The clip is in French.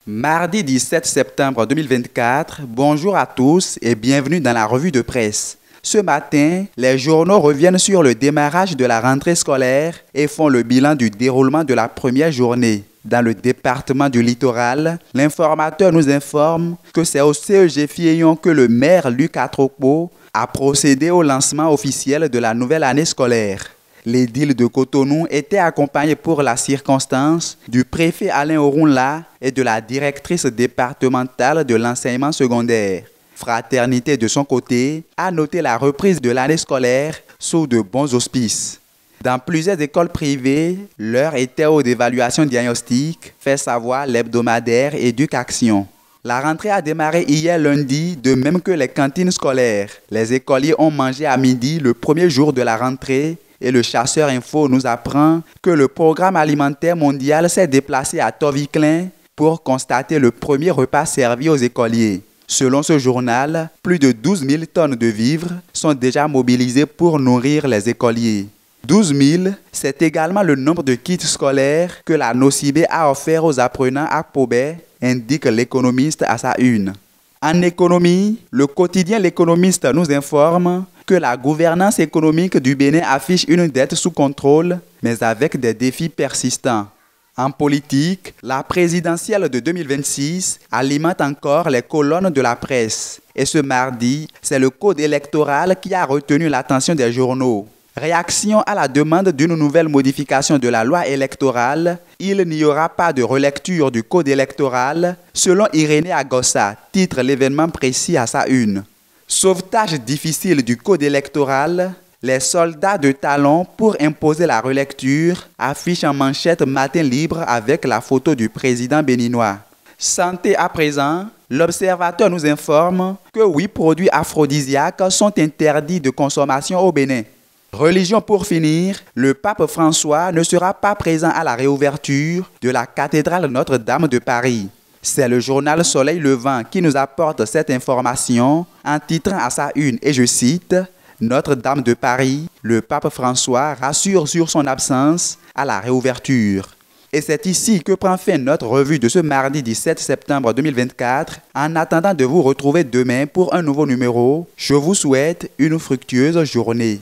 Mardi 17 septembre 2024, bonjour à tous et bienvenue dans la revue de presse. Ce matin, les journaux reviennent sur le démarrage de la rentrée scolaire et font le bilan du déroulement de la première journée. Dans le département du Littoral, l'informateur nous informe que c'est au CEG Fieillon que le maire Luc Atropo a procédé au lancement officiel de la nouvelle année scolaire. L'édile de Cotonou était accompagné pour la circonstance du préfet Alain Orunla et de la directrice départementale de l'enseignement secondaire. Fraternité, de son côté, a noté la reprise de l'année scolaire sous de bons auspices. Dans plusieurs écoles privées, l'heure était aux évaluations diagnostiques, fait savoir l'hebdomadaire Éducation. La rentrée a démarré hier lundi, de même que les cantines scolaires. Les écoliers ont mangé à midi le premier jour de la rentrée et le Chasseur Info nous apprend que le Programme alimentaire mondial s'est déplacé à Toviklen pour constater le premier repas servi aux écoliers. Selon ce journal, plus de 12 000 tonnes de vivres sont déjà mobilisées pour nourrir les écoliers. 12 000, c'est également le nombre de kits scolaires que la Nocibé a offert aux apprenants à Pobet, indique l'économiste à sa une. En économie, le quotidien L'Économiste nous informe que la gouvernance économique du Bénin affiche une dette sous contrôle, mais avec des défis persistants. En politique, la présidentielle de 2026 alimente encore les colonnes de la presse. Et ce mardi, c'est le code électoral qui a retenu l'attention des journaux. Réaction à la demande d'une nouvelle modification de la loi électorale, il n'y aura pas de relecture du code électoral, selon Irénée Agossa, titre l'événement précis à sa une. Sauvetage difficile du code électoral, les soldats de talon pour imposer la relecture affichent en manchette Matin Libre avec la photo du président béninois. Santé à présent, l'Observateur nous informe que 8 produits aphrodisiaques sont interdits de consommation au Bénin. Religion pour finir, le pape François ne sera pas présent à la réouverture de la cathédrale Notre-Dame de Paris. C'est le journal Soleil Levant qui nous apporte cette information en titrant à sa une, et je cite, « Notre-Dame de Paris, le pape François rassure sur son absence à la réouverture ». Et c'est ici que prend fin notre revue de ce mardi 17 septembre 2024. En attendant de vous retrouver demain pour un nouveau numéro, je vous souhaite une fructueuse journée.